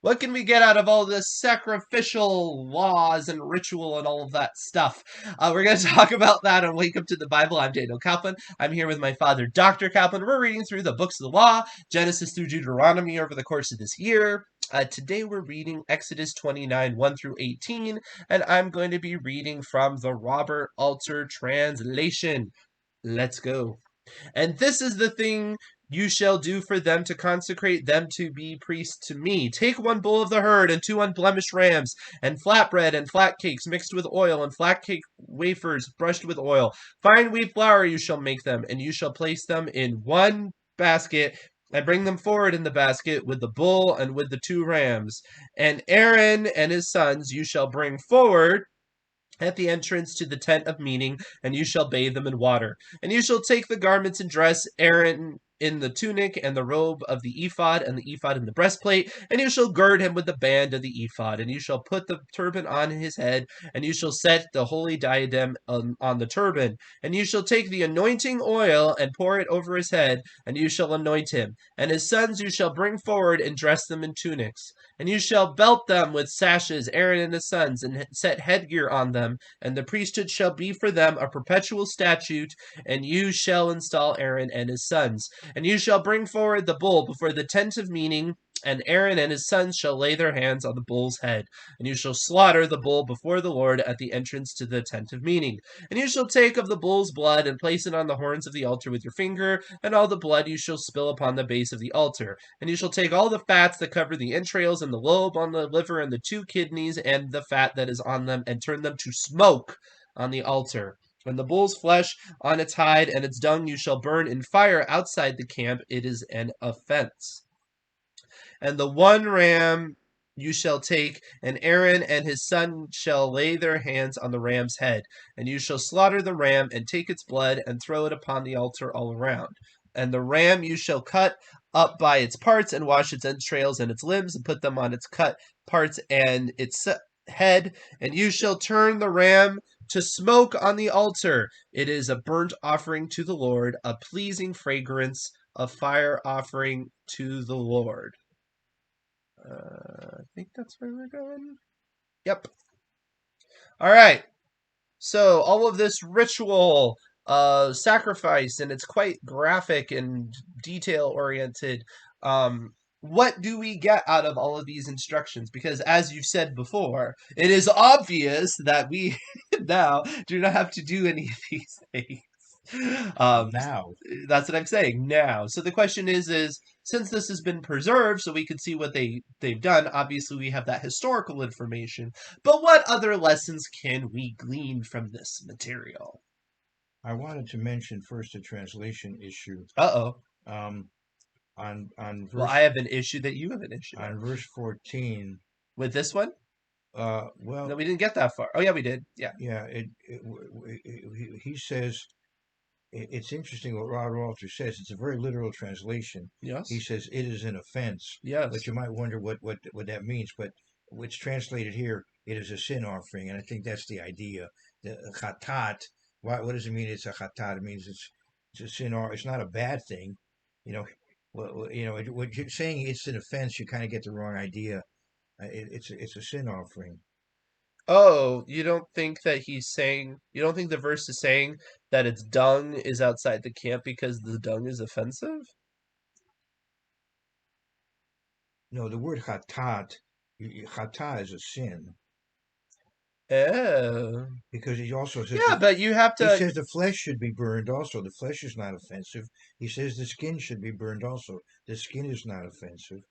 What can we get out of all this sacrificial laws and ritual and all of that stuff? We're going to talk about that on Wake Up to the Bible. I'm Daniel Kaplan. I'm here with my father, Dr. Kaplan. We're reading through the books of the law, Genesis through Deuteronomy over the course of this year. Today we're reading Exodus 29, 1 through 18, and I'm going to be reading from the Robert Alter translation. Let's go. And this is the thing you shall do for them to consecrate them to be priests to me. Take 1 bull of the herd and 2 unblemished rams, and flatbread and flat cakes mixed with oil, and flat cake wafers brushed with oil. Fine wheat flour you shall make them, and you shall place them in 1 basket, and bring them forward in the basket with the bull and with the 2 rams. And Aaron and his sons you shall bring forward at the entrance to the tent of meeting, and you shall bathe them in water. And you shall take the garments and dress Aaron in the tunic and the robe of the ephod, and the ephod in the breastplate, and you shall gird him with the band of the ephod, and you shall put the turban on his head, and you shall set the holy diadem on the turban, and you shall take the anointing oil and pour it over his head, and you shall anoint him. And his sons you shall bring forward and dress them in tunics. And you shall belt them with sashes, Aaron and his sons, and set headgear on them, and the priesthood shall be for them a perpetual statute, and you shall install Aaron and his sons. And you shall bring forward the bull before the tent of meeting, and Aaron and his sons shall lay their hands on the bull's head. And you shall slaughter the bull before the Lord at the entrance to the tent of meeting. And you shall take of the bull's blood, and place it on the horns of the altar with your finger, and all the blood you shall spill upon the base of the altar. And you shall take all the fats that cover the entrails, and the lobe on the liver, and the 2 kidneys, and the fat that is on them, and turn them to smoke on the altar. And the bull's flesh on its hide and its dung you shall burn in fire outside the camp. It is an offense. And the 1 ram you shall take, and Aaron and his son shall lay their hands on the ram's head. And you shall slaughter the ram, and take its blood, and throw it upon the altar all around. And the ram you shall cut up by its parts, and wash its entrails and its limbs, and put them on its cut parts and its head. And you shall turn the ram to smoke on the altar. It is a burnt offering to the Lord, a pleasing fragrance, a fire offering to the Lord. I think that's where we're going. Yep. All right. So all of this ritual sacrifice, and it's quite graphic and detail oriented. What do we get out of all of these instructions? Because as you've said before, it is obvious that we now do not have to do any of these things. Now. That's what I'm saying, now. So the question is since this has been preserved so we can see what they've done, obviously we have that historical information, but what other lessons can we glean from this material? I wanted to mention first a translation issue. Uh-oh. On verse, well, I have an issue that you have an issue on verse 14. With this one? Well, no, we didn't get that far. Oh, yeah, we did. Yeah. Yeah. He says, it's interesting what Robert Alter says. It's a very literal translation. Yes. He says it is an offense. Yes. But you might wonder what that means. But what's translated here, it is a sin offering, and I think that's the idea. The chatat. What does it mean? It's a chatat. It means it's a sin, or it's not a bad thing. Well, what you're saying, it's an offense. You kind of get the wrong idea. It's a sin offering. Oh, you don't think that you don't think the verse is saying that its dung is outside the camp because the dung is offensive? No, the word chatat is a sin. Oh. Because he also says... Yeah, but you have to... He says the flesh should be burned also. The flesh is not offensive. He says the skin should be burned also. The skin is not offensive.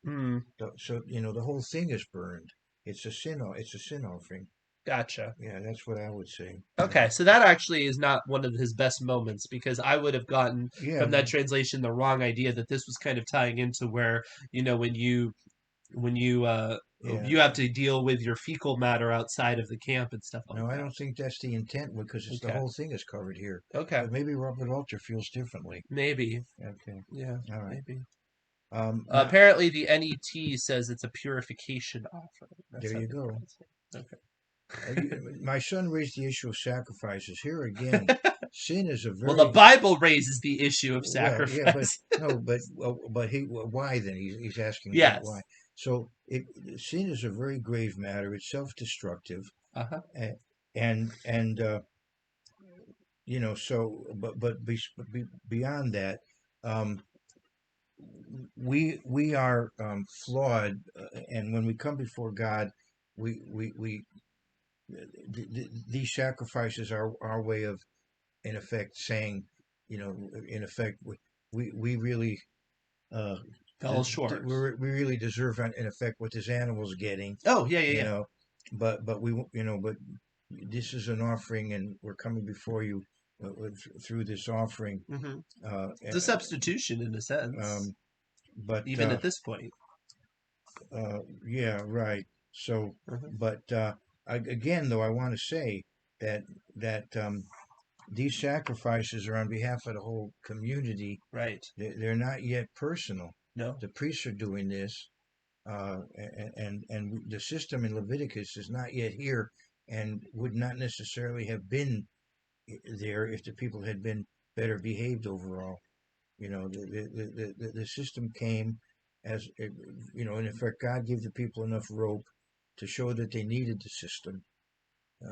So, the whole thing is burned. It's a sin offering. Gotcha. Yeah, that's what I would say. Okay, so that actually is not one of his best moments, because I would have gotten from that translation the wrong idea that this was kind of tying into where, when you you have to deal with your fecal matter outside of the camp and stuff like that. No, I don't think that's the intent, because the whole thing is covered here. Okay. But maybe Robert Alter feels differently. Maybe. Okay. Yeah. All right. Maybe. Apparently, the NET says it's a purification offering. There you go. Okay. My son raised the issue of sacrifices. Here again, sin is a very... Well, the Bible raises the issue of sacrifice. But why then? He's asking yes. why. So sin is a very grave matter. It's self-destructive, Uh-huh. a- and so beyond that, um, we are flawed, and when we come before God, we these sacrifices are our way of, in effect, saying, in effect, we really uh, Fell short. we really deserve, in effect, what this animal's getting, Oh, yeah, yeah, you yeah. know, but we but this is an offering, and we're coming before you through this offering, Hmm. uh, It's a substitution in a sense, um, but even at this point. yeah, right. So, Hmm. but again, though, I want to say that that these sacrifices are on behalf of the whole community. Right. They're not yet personal. No. The priests are doing this, and the system in Leviticus is not yet here, and would not necessarily have been there if the people had been better behaved overall. The system came as, in effect, God gave the people enough rope to show that they needed the system,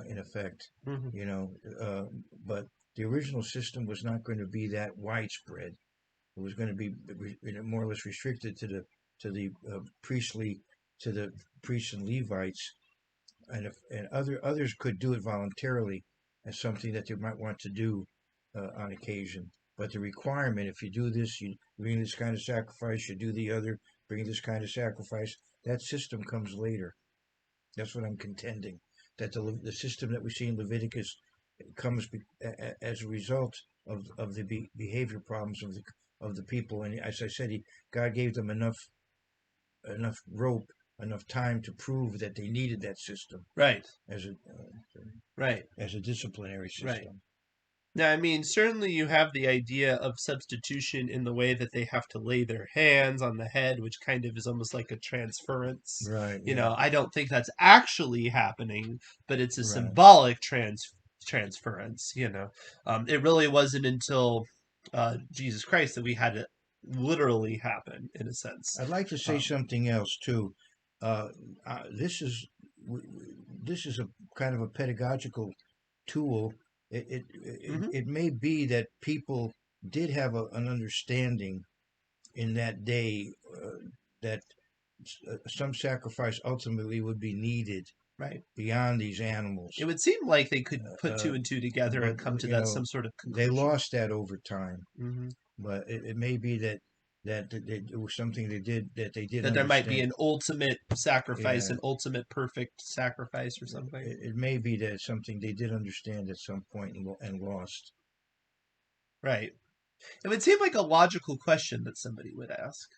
in effect, Hmm. you know, uh, but the original system was not going to be that widespread. It was going to be more or less restricted to the priestly, to the priests and Levites, and others could do it voluntarily as something that they might want to do on occasion. But the requirement, if you do this, you bring this kind of sacrifice, you do the other, bring this kind of sacrifice. That system comes later. That's what I'm contending. That the system that we see in Leviticus comes as a result of the behavior problems of the people. And as I said, God gave them enough rope, enough time to prove that they needed that system Right. as a Right. as a disciplinary Right. system. Now, I mean, certainly you have the idea of substitution in the way that they have to lay their hands on the head, which kind of is almost like a transference. Right. Yeah. I don't think that's actually happening, but it's a Right. symbolic transference. It really wasn't until Jesus Christ that we had it literally happen, in a sense. I'd like to say Um, something else too. Uh, this is this is a kind of a pedagogical tool. mhm. It may be that people did have an understanding in that day, that some sacrifice ultimately would be needed Right. beyond these animals. It would seem like they could put two Uh, and two together but and come to you that know, some sort of they conclusion. lost that over time. Hmm. But it may be that it was something they did That there might be understand. an ultimate sacrifice, Yeah, an ultimate perfect sacrifice or something. it may be that it's something they did understand at some point and lost. Right. It would seem like a logical question that somebody would ask.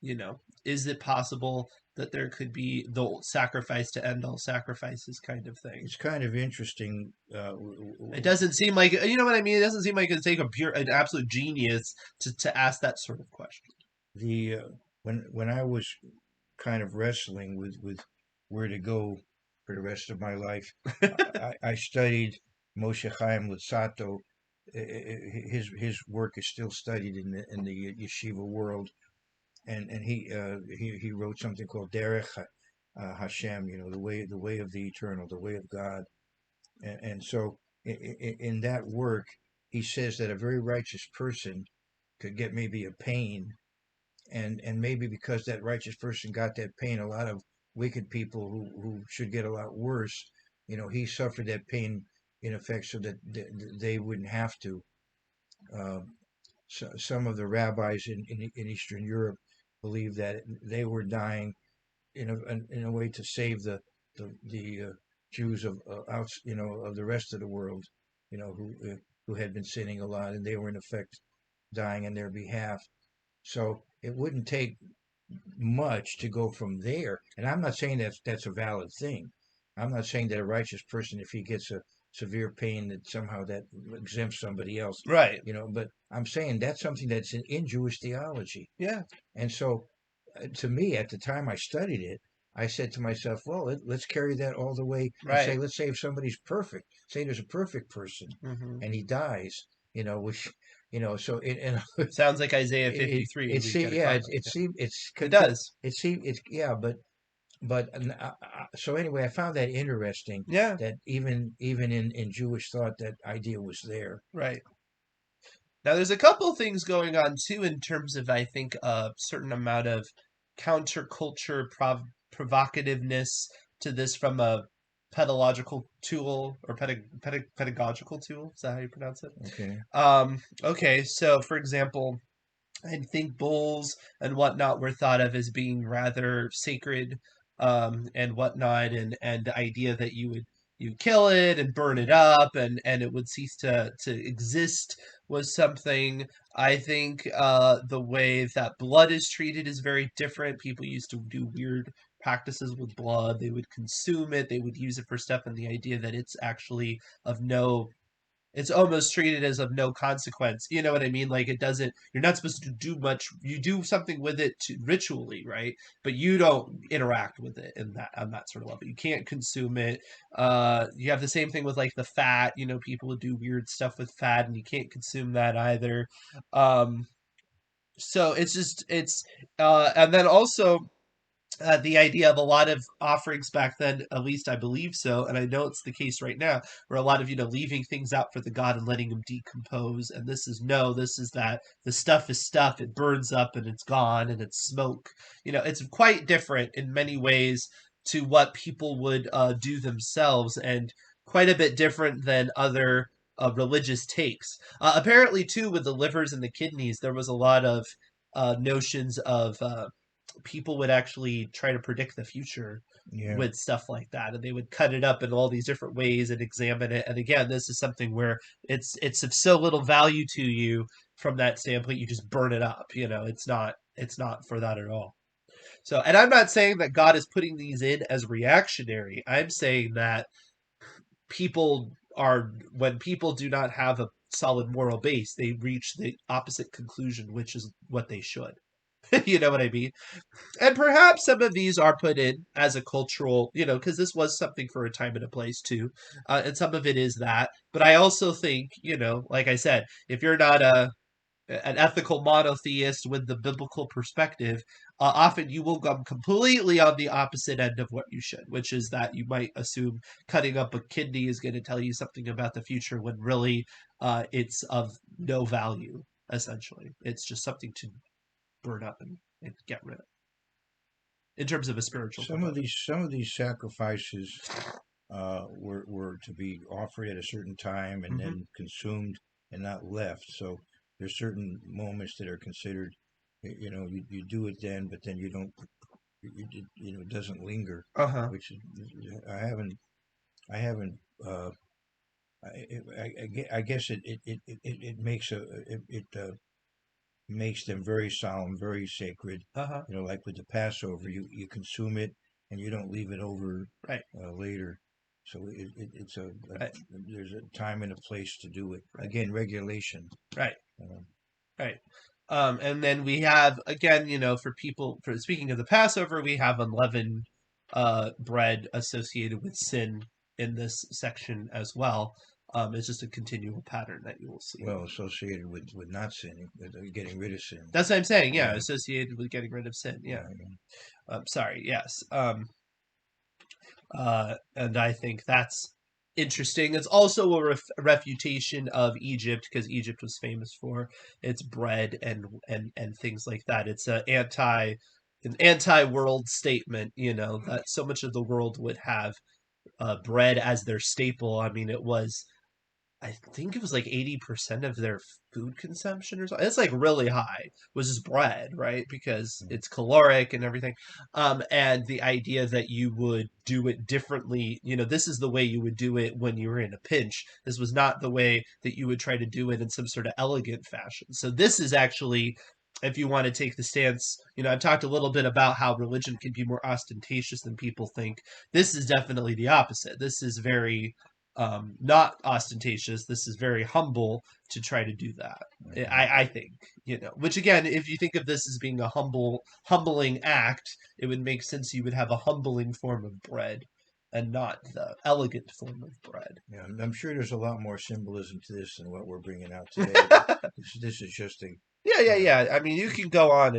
You know, is it possible that there could be the sacrifice to end all sacrifices kind of thing? It's kind of interesting. It doesn't seem like, you know what I mean? It doesn't seem like it'd take an absolute genius to ask that sort of question. The when I was kind of wrestling with where to go for the rest of my life, I studied Moshe Chaim Luzzatto. His work is still studied in the yeshiva world, and he wrote something called Derech Hashem, the way of the eternal, the way of God, and so in that work he says that a very righteous person could get maybe a pain, and maybe because that righteous person got that pain, a lot of wicked people who should get a lot worse, he suffered that pain in effect so that they wouldn't have to. Uh, some of the rabbis in Eastern Europe believe that they were dying in a way to save the Jews of of the rest of the world, who had been sinning a lot, and they were in effect dying on their behalf. So it wouldn't take much to go from there. And I'm not saying that's a valid thing. I'm not saying that a righteous person, if he gets a severe pain, that somehow that exempts somebody else, Right. But I'm saying that's something that's in Jewish theology. Yeah. And so, to me, at the time I studied it, I said to myself, well, let's carry that all the way and say, Right. let's say if somebody's perfect, say there's a perfect person Hmm. and he dies, which So Sounds like Isaiah it 53. it We see got a yeah conflict. it seemed it's It could does. it seemed it's yeah but so anyway, I found that interesting Yeah, that even in Jewish thought that idea was there. right. Now, there's a couple things going on too in terms of, I think, a certain amount of counterculture provocativeness to this from a pedagogical tool or pedagogical tool. Is that how you pronounce it? Okay. Okay, so for example, I think bulls and whatnot were thought of as being rather sacred, and whatnot, and the idea that you kill it and burn it up and it would cease to exist was something. I think the way that blood is treated is very different. People used to do weird practices with blood. They would consume it, they would use it for stuff, and the idea that it's actually of no it's almost treated as of no consequence. You know what I mean? Like it doesn't. You're not supposed to do much. You do something with it ritually, right? But you don't interact with it in that on that sort of level. You can't consume it. You have the same thing with like the fat. People would do weird stuff with fat, and you can't consume that either. Um, so it's just and then also the idea of a lot of offerings back then, at least I believe so, and I know it's the case right now, where a lot of leaving things out for the god and letting them decompose. And this is no, this is that the stuff is stuff. It burns up and it's gone and it's smoke. It's quite different in many ways to what people would do themselves, and quite a bit different than other religious takes. Apparently, too, with the livers and the kidneys, there was a lot of notions of people would actually try to predict the future Yeah. with stuff like that, and they would cut it up in all these different ways and examine it. And again, this is something where it's of so little value to you from that standpoint. You just burn it up. It's not for that at all. So, and I'm not saying that God is putting these in as reactionary. I'm saying that people are when people do not have a solid moral base, they reach the opposite conclusion, which is what they should. You know what I mean? And perhaps some of these are put in as a cultural, because this was something for a time and a place too, and some of it is that. But I also think, like I said, if you're not an ethical monotheist with the biblical perspective, often you will come completely on the opposite end of what you should, which is that you might assume cutting up a kidney is going to tell you something about the future when really it's of no value. Essentially, it's just something to burn up and get rid of in terms of a spiritual component. Some of these sacrifices were to be offered at a certain time and Hmm. then consumed and not left. So there's certain moments that are considered, you do it then, but then you don't, it doesn't linger, Uh huh. which I haven't, I haven't, I guess it makes it makes them very solemn, very sacred. Uh huh. Like with the Passover, you consume it and you don't leave it over Right. later. So it's Right. there's a time and a place to do it. Right. Again, regulation. Right. Uh, Right. And then we have again, for people for speaking of the Passover, we have unleavened bread associated with sin in this section as well. It's just a continual pattern that you will see. well, associated with not sinning, with getting rid of sin. That's what I'm saying. Yeah, Yeah, associated with getting rid of sin. Yeah. yeah. Sorry. Yes. And I think that's interesting. It's also a refutation of Egypt because Egypt was famous for its bread and things like that. It's an anti world statement. That so much of the world would have bread as their staple. I mean, I think it was like 80% of their food consumption or something. It's like really high, was just bread, right? Because Mm. it's caloric and everything. And the idea that you would do it differently, this is the way you would do it when you were in a pinch. This was not the way that you would try to do it in some sort of elegant fashion. So this is actually, if you want to take the stance, I've talked a little bit about how religion can be more ostentatious than people think. This is definitely the opposite. This is very not ostentatious. This is very humble to try to do that. Okay. I think, which again, if you think of this as being a humbling act, it would make sense you would have a humbling form of bread. and not the elegant form of bread. Yeah, I'm sure there's a lot more symbolism to this than what we're bringing out today, but this is just a, Yeah. I mean, you can go on.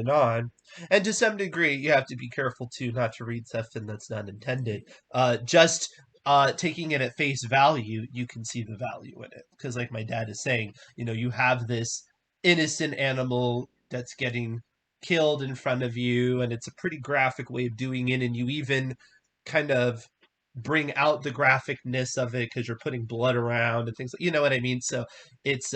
And to some degree, you have to be careful too not to read something that's not intended. Just taking it at face value, you can see the value in it. Because, like my dad is saying, you have this innocent animal that's getting killed in front of you, and it's a pretty graphic way of doing it. And you even kind of bring out the graphicness of it because you're putting blood around and things. You know what I mean? So it's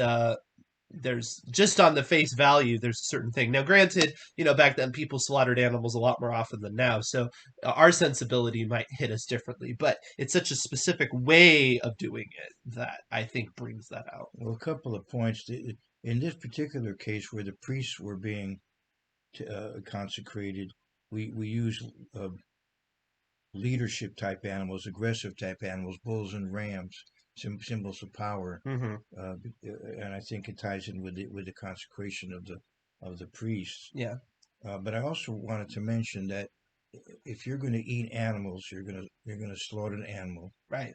there's just on the face value there's a certain thing. Now granted, back then people slaughtered animals a lot more often than now, so our sensibility might hit us differently, but it's such a specific way of doing it that I think brings that out. well, a couple of points. In this particular case, where the priests were being consecrated, we use leadership type animals, aggressive type animals, bulls and rams, symbols of power, Mm-hmm. and I think it ties in with the consecration of the priests. Yeah. But I also wanted to mention that if you're going to eat animals, you're gonna slaughter an animal. Right.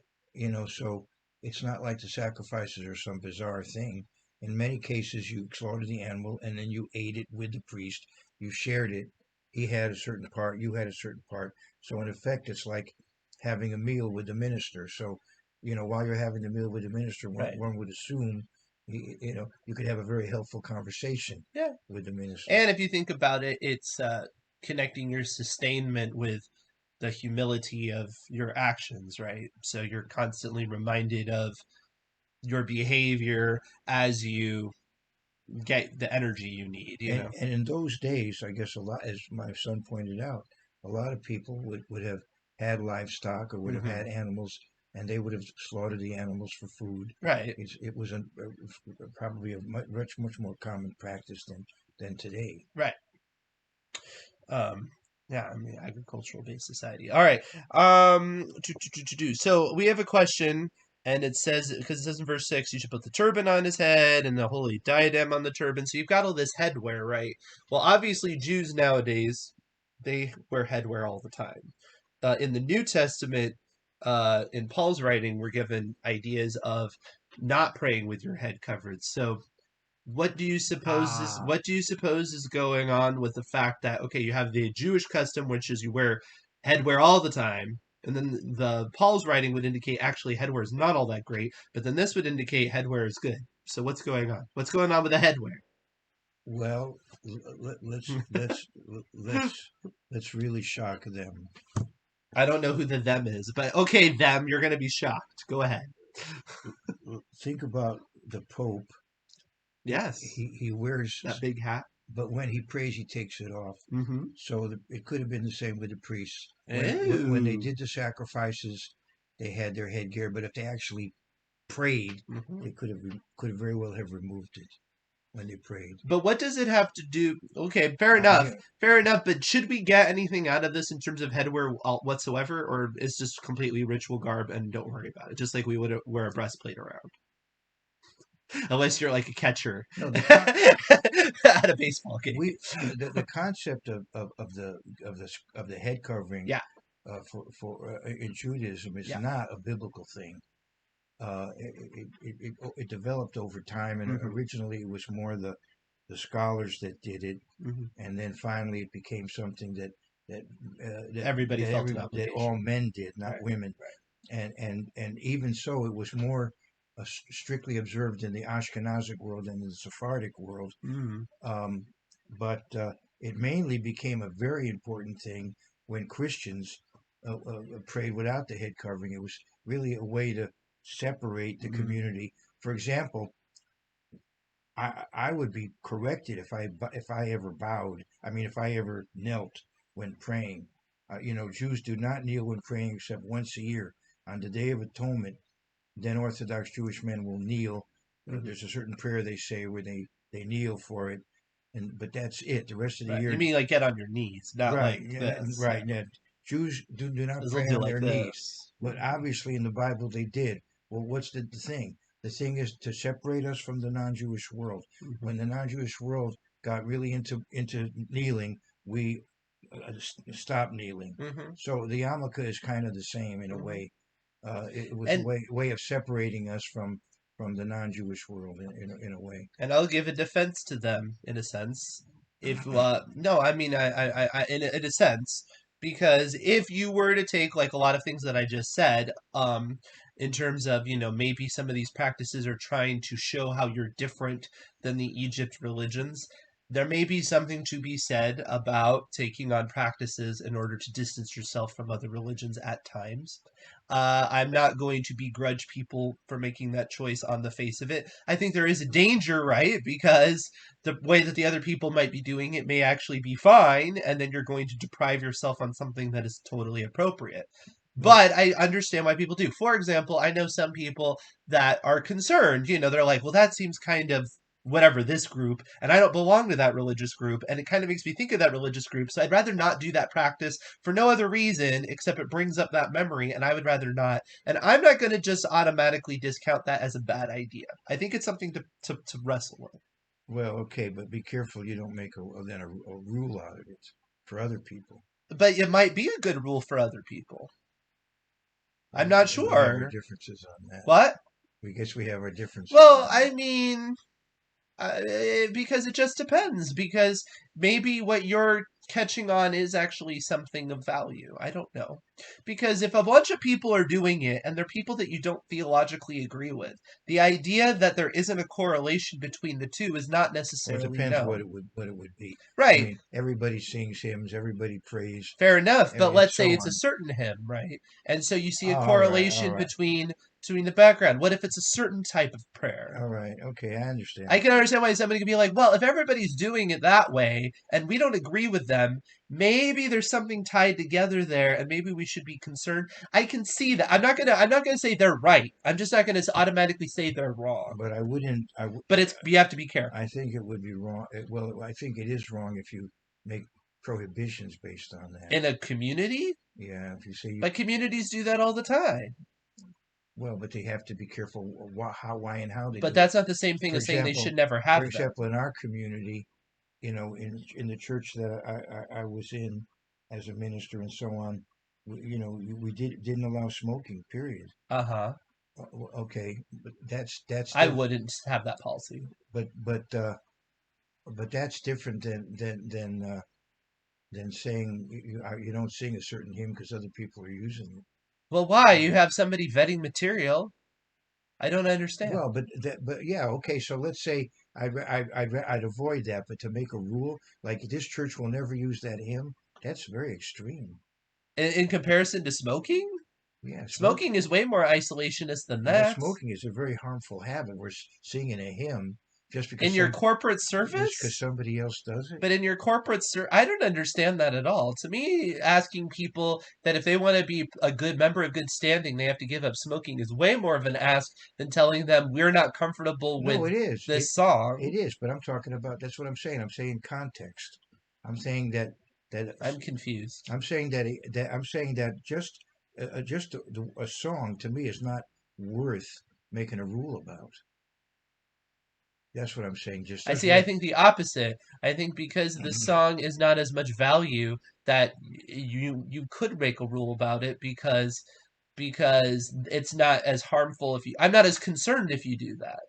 So it's not like the sacrifices are some bizarre thing. In many cases, you slaughtered the animal and then you ate it with the priest. You shared it. He had a certain part, you had a certain part. So in effect, it's like having a meal with the minister. So, while you're having the meal with the minister, Right. one would assume, you could have a very helpful conversation Yeah. with the minister. And if you think about it, it's connecting your sustainment with the humility of your actions, right? So you're constantly reminded of your behavior as you get the energy you need. And in those days, I guess a lot, as my son pointed out, a lot of people would have had livestock or would have Mm-hmm. had animals, and they would have slaughtered the animals for food. Right. It was probably a much more common practice than today. Right. Um, yeah, I mean, agricultural based society. All right. So we have a question, and it says, because it says in verse 6, you should put the turban on his head and the holy diadem on the turban. So you've got all this headwear, right? Well, obviously, Jews nowadays, they wear headwear all the time. In the New Testament, in Paul's writing, we're given ideas of not praying with your head covered. So Ah, what do you suppose is going on with the fact that, okay, you have the Jewish custom, which is you wear headwear all the time, and then the Paul's writing would indicate actually headwear is not all that great, but then this would indicate headwear is good. So what's going on? What's going on with the headwear? well, let's really shock them. I don't know who the them is, but okay, them, you're gonna be shocked. Go ahead. Think about the Pope. Yes, He wears, that big hat. but when he prays, he takes it off. Mm-hmm. So it could have been the same with the priests. When they Ew. did the sacrifices, they had their headgear, but if they actually prayed, Mm-hmm. they could have very well have removed it when they prayed. But what does it have to do? Okay, fair I enough. Fair enough. But should we get anything out of this in terms of headwear whatsoever, or is just completely ritual garb and don't worry about it? Just like we would wear a breastplate around, unless you're like a catcher No, at a baseball game. the concept of the head covering Yeah, for in Judaism is yeah. not a biblical thing. It developed over time, and Hmm. originally it was more the scholars that did it, Hmm. and then finally it became something that Everybody felt an that all obligation. men did, not Right, women. And even so, it was more strictly observed in the Ashkenazic world than in the Sephardic world. right. Hmm. Um, but it mainly became a very important thing when Christians prayed without the head covering. It was really a way to separate the Hmm. community. For example, I would be corrected if I ever bowed. I mean, if I ever knelt when praying. Jews do not kneel when praying except once a year on the Day of Atonement. Then Orthodox Jewish men will kneel. Hmm. There's a certain prayer they say where they kneel for it, but that's it. The rest of the Right. You year, mean like get on your knees, not right, like yeah, this. Yeah. right. Now, Jews do not They'll pray do on like their knees, this. but obviously in the Bible they did. Well, what's the thing? The thing is to separate us from the non-Jewish world. Hmm. When the non-Jewish world got really into kneeling, we stop kneeling. Hmm. So the yarmulke is kind of the same in a Hmm. way. It was a And way of separating us from the non-Jewish world in a way. I'll give a defense to them in a sense. If no, I mean in a sense, because if you were to take like a lot of things that I just said, in terms of maybe some of these practices are trying to show how you're different than the Egypt religions. There may be something to be said about taking on practices in order to distance yourself from other religions at times. I'm not going to begrudge people for making that choice on the face of it. I think there is a danger, right? Because the way that the other people might be doing it may actually be fine, and then you're going to deprive yourself on something that is totally appropriate. Well, But I understand why people do. For example, I know some people that are concerned. They're like, well, that seems kind of whatever this group, and I don't belong to that religious group, and it kind of makes me think of that religious group. So I'd rather not do that practice for no other reason except it brings up that memory, and I would rather not. And I'm not going to just automatically discount that as a bad idea. I think it's something to wrestle with. well, okay, but be careful you don't make a rule out of it for other people. But it might be a good rule for other people. I'm Well, not we have our sure. differences on that. What? We guess we have our differences Well, on I that. mean, because it just depends. Because maybe what you're catching on is actually something of value. I don't know. Because if a bunch of people are doing it and they're people that you don't theologically agree with, the idea that there isn't a correlation between the two is not Well, it necessarily depends known. what it would be. I Right. mean, everybody sings hymns, everybody prays, Fair enough, but and let's say so it's a on. certain hymn, right? And so you see Oh, a all correlation right, between the background. What if it's a certain type of prayer? all right. Okay, I I understand. can understand why somebody could be like, well, if everybody's doing it that way and we don't agree with them, maybe there's something tied together there and maybe we should be concerned. I can see that. I'm not gonna say they're right. I'm just not gonna automatically say they're wrong. But I wouldn't. But it's you have to be I careful. think it would be wrong. Well, I think it is wrong if you make prohibitions based on that. In a community, Yeah, if you say you, but communities do that all the time. well, but they have to be careful how, why, and how they But do it. that's not the same thing For as saying they example, should never for have them. example, in our community, in the church that I was in as a minister and so on, we didn't allow smoking. Period. Uh-huh. Okay, but that's I different. wouldn't have that policy. But that's different than saying you don't sing a certain hymn because other people are using it. Well, why? You Um, have somebody vetting material. I don't understand. but yeah, okay. So let's say I'd avoid that, but to make a rule like this church will never use that hymn, that's very extreme. In comparison to smoking, Yeah, smoking is way more isolationist than well, that. smoking is a very harmful habit. We're singing a hymn just In because your some corporate just because service? somebody else does it. But in your corporate I don't understand that at all. To me, asking people that if they want to be a good member of good standing, they have to give up smoking is way more of an ask than telling them we're not comfortable No, with it is. this It song. is, but I'm talking about that's what I'm saying. I'm saying context. I'm saying that I'm confused. I'm saying that just a song to me is not worth making a rule about. That's what I'm saying. Just I as see. I what think the opposite. I think because the song is not as much value that you could make a rule about it because it's not as harmful if you. I'm not as concerned if you do that.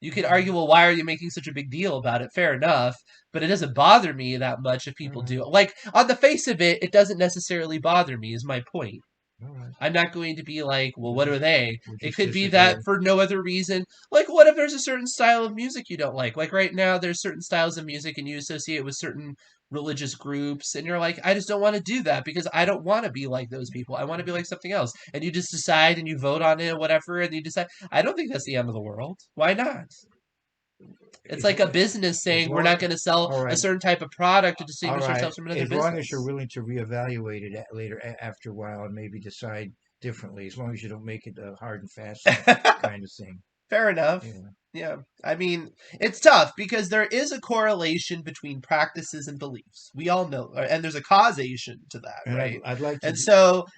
You could argue, well, why are you making such a big deal about it? Fair enough, but it doesn't bother me that much if all people right, do it. Like on the face of it, it doesn't necessarily bother me. Is my point. all right. I'm not going to be like, well, what are they? We'll It just could be that disagree. for no other reason. Like, what if there's a certain style of music you don't like? Like right now, there's certain styles of music and you associate with certain religious groups, and you're like, I just don't want to do that because I don't want to be like those people. I want to be like something else. And you just decide and you vote on it, whatever, and you decide. I don't think that's the end of the world. Why not? It's As, like a business as saying we're long not going to sell all a right, certain type of product to all distinguish right. ourselves from another As long as you're business. willing to reevaluate it later after a while and maybe decide differently. As long as you don't make it a hard and fast kind of thing. Fair enough. Yeah. Yeah. I mean, it's tough because there is a correlation between practices and beliefs. We all know, and there's a causation to that, And right? I'd like to.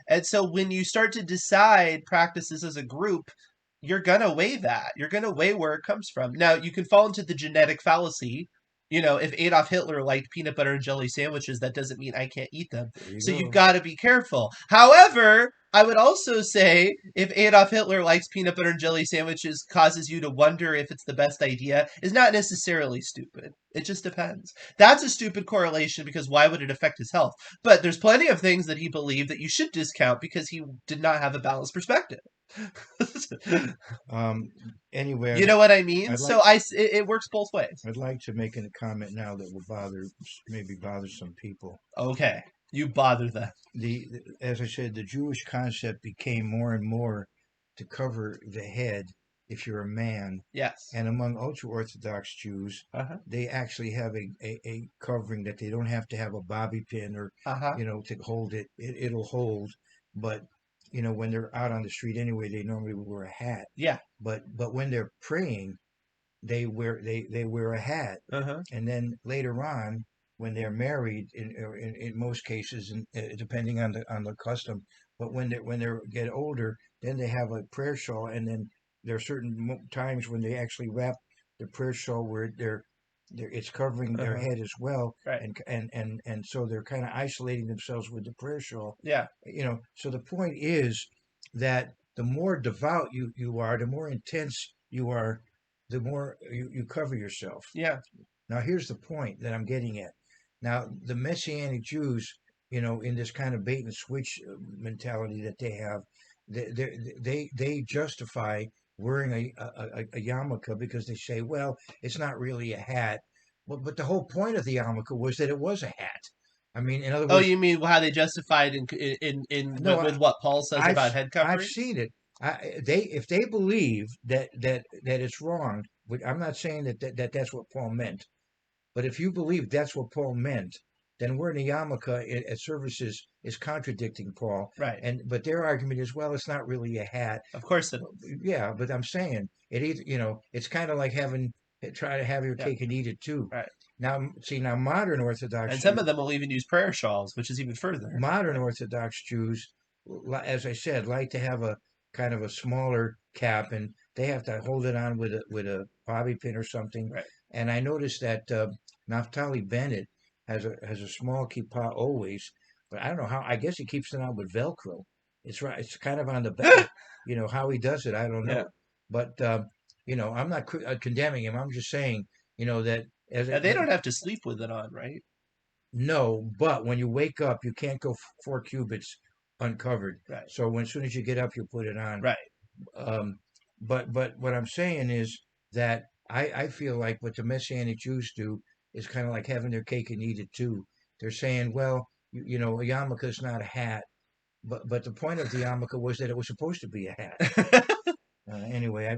And so when you start to decide practices as a group, you're gonna weigh that. You're gonna weigh where it comes from. Now, you can fall into the genetic fallacy If Adolf Hitler liked peanut butter and jelly sandwiches, that doesn't mean I can't eat them. There you So you've go. got to be careful. However, I would also say if Adolf Hitler likes peanut butter and jelly sandwiches causes you to wonder if it's the best idea is not necessarily stupid. It just depends. That's a stupid correlation because why would it affect his health? But there's plenty of things that he believed that you should discount because he did not have a balanced perspective. Um, anyway, You know what I mean? I'd So like it works both ways. I'd like to make a comment now that will maybe bother some people. Okay, you bother them. As I said, the Jewish concept became more and more to cover the head if you're a man. Yes. And among ultra Orthodox Jews, Uh-huh. they actually have a covering that they don't have to have a bobby pin or Uh-huh. to hold it. It'll hold, but when they're out on the street anyway, they normally wear a hat. Yeah. But when they're praying, they wear a hat, Uh-huh. and then later on, when they're married, in most cases, and depending on the custom, but when they get older, then they have a prayer shawl, and then there are certain times when they actually wrap the prayer shawl where it's covering their Uh-huh. head as well, Right. and so they're kind of isolating themselves with the prayer shawl. Yeah. So the point is that the more devout you are, the more intense you are, the more you cover yourself. Yeah. Now, here's the point that I'm getting at. Now, the Messianic Jews, in this kind of bait and switch mentality that they have, they justify wearing a yarmulke because they say, well, it's not really a hat. But the whole point of the yarmulke was that it was a hat. I mean, in other Oh, words, you mean how they justified in no, with what Paul says I've about head I've coverings? seen it. If they believe that it's wrong, I'm not saying that's what Paul meant. But if you believe that's what Paul meant, then wearing a yarmulke at services is contradicting Paul. Right. But their argument is, well, it's not really a hat. Of course it is. Yeah, but I'm saying it's kind of like try to have your Yeah. cake and eat it too. Right. Now modern Orthodox And some of Jews, them will even use prayer shawls, which is even further. modern Right. Orthodox Jews, as I said, like to have a kind of a smaller cap, and they have to hold it on with a bobby pin or something. Right. And I noticed that Naphtali Bennett has a small kippah always, but I don't know how. I guess he keeps it on with Velcro. It's right. It's kind of on the back. How he does it, I don't Yeah. know. But I'm not condemning him. I'm just saying, that Yeah. They don't have to sleep with it on, right? no, but when you wake up, you can't go 4 cubits uncovered. Right. So as soon as you get up, you put it on. Right. Um, but what I'm saying is that I feel like what the Messianic Jews do is kind of like having their cake and eat it too. They're saying, well, a yarmulke is not a hat, but the point of the yarmulke was that it was supposed to be a hat. Anyway,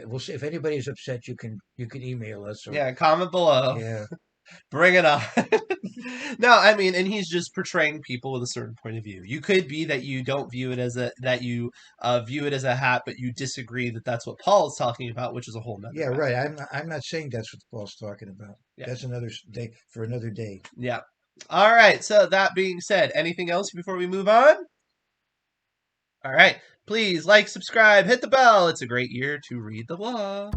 we'll see if anybody is upset. You can email us or Yeah. Comment below. yeah. Bring it on. No, I mean, and he's just portraying people with a certain point of view. You could be that you don't view it as view it as a hat, but you disagree that that's what Paul is talking about, which is a whole nother Yeah, matter. right. I'm not saying that's what Paul's talking about. Yeah. That's another day for another day. Yeah. All right. So that being said, anything else before we move on? All right. Please like, subscribe, hit the bell. It's a great year to read the law.